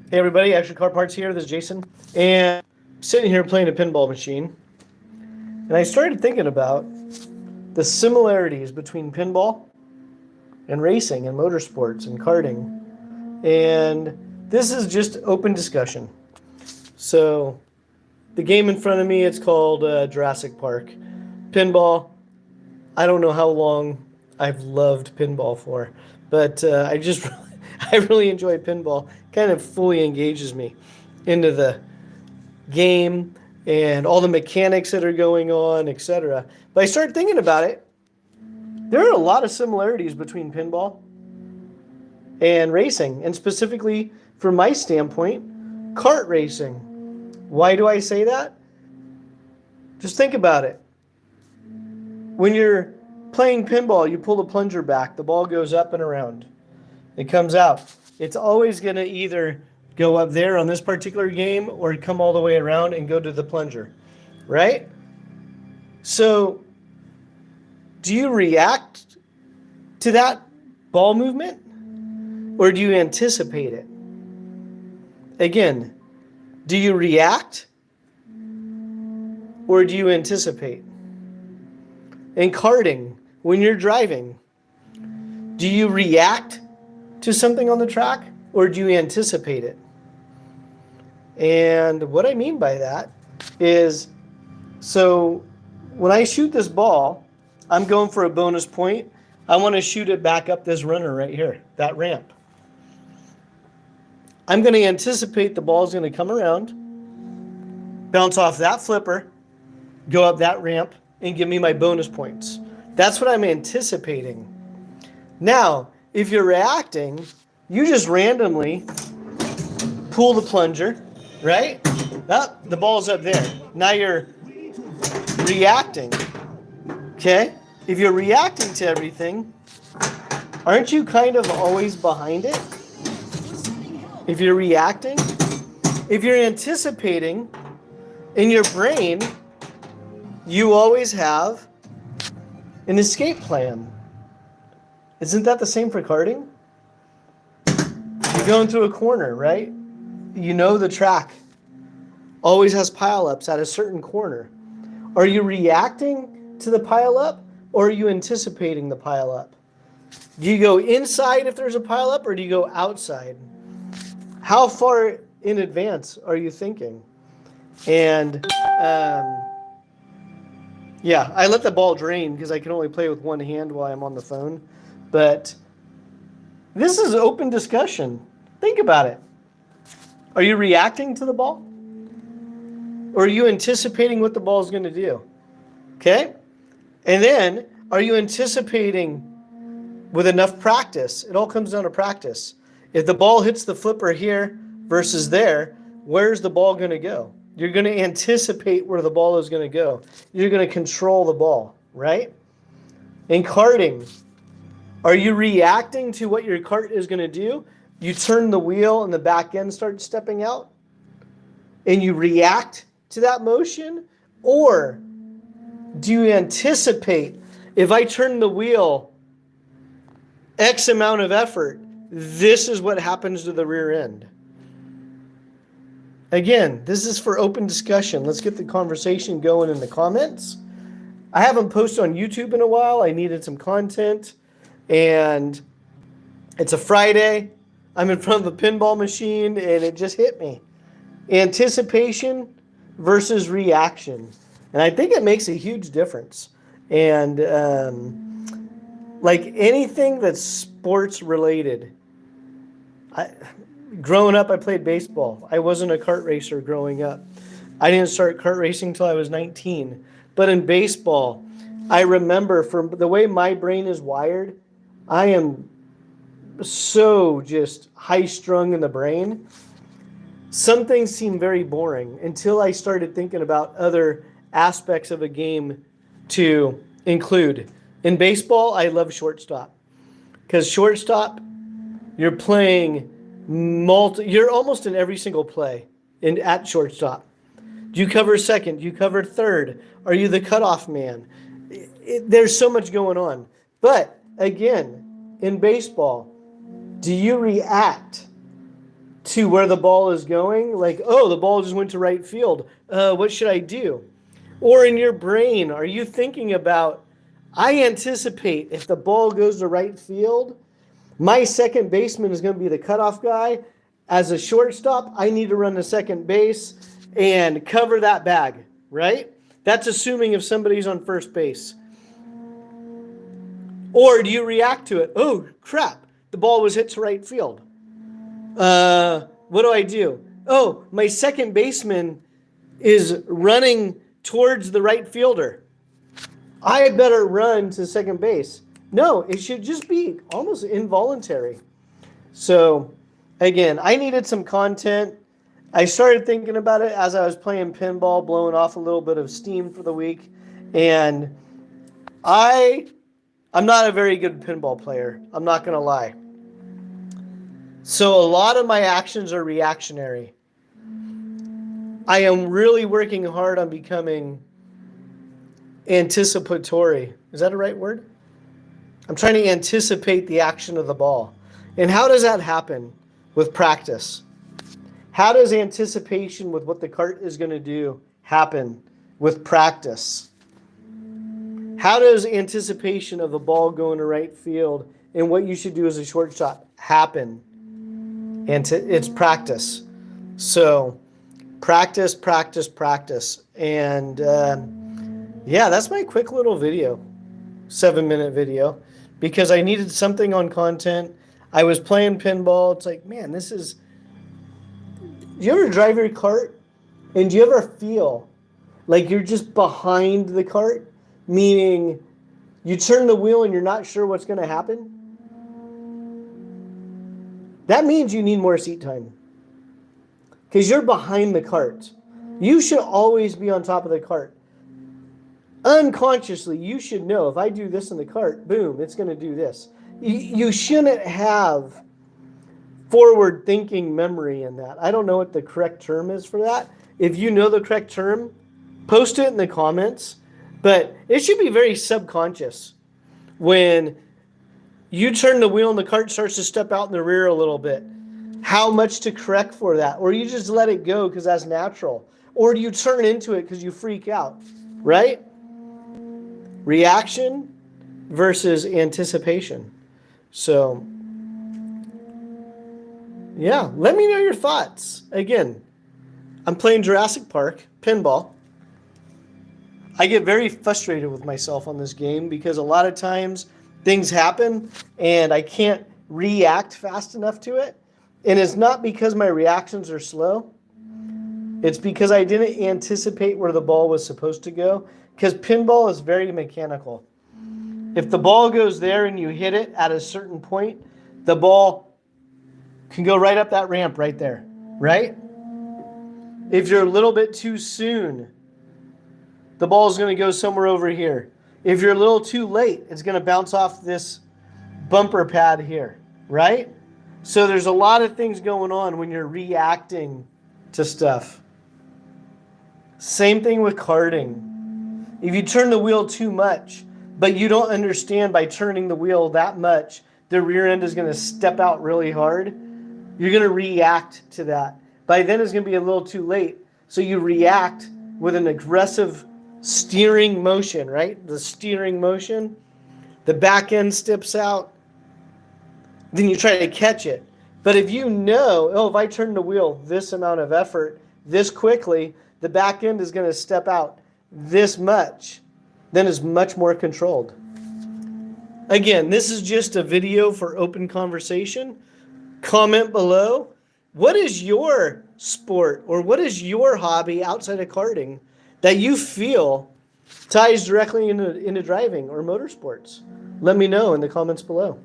Hey everybody, Action Car Parts here. This is Jason, and I'm sitting here playing a pinball machine, and I started thinking about the similarities between pinball and racing and motorsports and karting, and this is just open discussion. So, the game in front of me, it's called Jurassic Park. Pinball, I don't know how long I've loved pinball for, but I really enjoy pinball. Kind of fully engages me into the game and all the mechanics that are going on, etc. But I started thinking about it. There are a lot of similarities between pinball and racing, and specifically from my standpoint, kart racing. Why do I say that? Just think about it. When you're playing pinball, you pull the plunger back, the ball goes up and around. It comes out. It's always going to either go up there on this particular game or come all the way around and go to the plunger, right? So, do you react to that ball movement or do you anticipate it? Again, do you react or do you anticipate? In karting, when you're driving, do you react to something on the track or do you anticipate it? And what I mean by that is, so when I shoot this ball, I'm going for a bonus point. I want to shoot it back up this runner right here, that ramp. I'm going to anticipate the ball is going to come around, bounce off that flipper, go up that ramp, and give me my bonus points. That's what I'm anticipating. Now, if you're reacting, you just randomly pull the plunger, right? Oh, the ball's up there. Now you're reacting, okay? If you're reacting to everything, aren't you kind of always behind it? If you're reacting, if you're anticipating, in your brain, you always have an escape plan. Isn't that the same for karting? You're going through a corner, right? You know the track always has pileups at a certain corner. Are you reacting to the pileup or are you anticipating the pileup? Do you go inside if there's a pileup or do you go outside? How far in advance are you thinking? And yeah, I let the ball drain because I can only play with one hand while I'm on the phone. But this is open discussion. Think about it. Are you reacting to the ball? Or are you anticipating what the ball is going to do? Okay? And then, are you anticipating with enough practice? It all comes down to practice. If the ball hits the flipper here versus there, where's the ball going to go? You're going to anticipate where the ball is going to go. You're going to control the ball, right? In karting, are you reacting to what your kart is going to do? You turn the wheel and the back end starts stepping out and you react to that motion? Or do you anticipate, if I turn the wheel X amount of effort, this is what happens to the rear end? Again, this is for open discussion. Let's get the conversation going in the comments. I haven't posted on YouTube in a while. I needed some content. And it's a Friday. I'm in front of a pinball machine, and it just hit me. Anticipation versus reaction. And I think it makes a huge difference. And like anything that's sports related, growing up, I played baseball. I wasn't a kart racer growing up. I didn't start kart racing until I was 19. But in baseball, I remember from the way my brain is wired, I am so just high-strung in the brain. Some things seem very boring until I started thinking about other aspects of a game to include. In baseball, I love shortstop. Because shortstop, you're playing you're almost in every single play at shortstop. Do you cover second? Do you cover third? Are you the cutoff man? There's so much going on. But again, in baseball, do you react to where the ball is going. Like, oh, the ball just went to right field. What should I do? Or in your brain, are you thinking about, I anticipate if the ball goes to right field, my second baseman is going to be the cutoff guy. As a shortstop, I need to run to second base and cover that bag, right? That's assuming if somebody's on first base. Or do you react to it? Oh, crap, the ball was hit to right field. What do I do? Oh, my second baseman is running towards the right fielder. I better run to second base. No, it should just be almost involuntary. So, again, I needed some content. I started thinking about it as I was playing pinball, blowing off a little bit of steam for the week. And I'm not a very good pinball player. I'm not going to lie. So a lot of my actions are reactionary. I am really working hard on becoming anticipatory. Is that a right word? I'm trying to anticipate the action of the ball. And how does that happen? With practice. How does anticipation with what the cart is going to do happen? With practice. How does anticipation of the ball going to right field and what you should do as a shortstop happen? And it's practice. So practice, practice, practice. And yeah, that's my quick little video, 7-minute video, because I needed something on content. I was playing pinball. It's like, man, do you ever drive your cart and do you ever feel like you're just behind the cart? Meaning you turn the wheel and you're not sure what's going to happen? That means you need more seat time. Because you're behind the cart. You should always be on top of the cart. Unconsciously, you should know if I do this in the cart, boom, it's going to do this. You shouldn't have forward-thinking memory in that. I don't know what the correct term is for that. If you know the correct term, post it in the comments. But it should be very subconscious when you turn the wheel and the cart starts to step out in the rear a little bit. How much to correct for that? Or you just let it go because that's natural. Or do you turn into it because you freak out, right? Reaction versus anticipation. So, yeah, let me know your thoughts. Again, I'm playing Jurassic Park, pinball. I get very frustrated with myself on this game because a lot of times things happen and I can't react fast enough to it. And it's not because my reactions are slow. It's because I didn't anticipate where the ball was supposed to go. Because pinball is very mechanical. If the ball goes there and you hit it at a certain point, the ball can go right up that ramp right there, right? If you're a little bit too soon, the ball is going to go somewhere over here. If you're a little too late, it's going to bounce off this bumper pad here, right? So there's a lot of things going on when you're reacting to stuff. Same thing with karting. If you turn the wheel too much, but you don't understand by turning the wheel that much, the rear end is going to step out really hard, you're going to react to that. By then it's going to be a little too late. So you react with an aggressive steering motion, right? The steering motion. The back end steps out. Then you try to catch it. But if you know, oh, if I turn the wheel this amount of effort, this quickly, the back end is going to step out this much, then it's much more controlled. Again, this is just a video for open conversation. Comment below. What is your sport or what is your hobby outside of karting that you feel ties directly into driving or motorsports? Let me know in the comments below.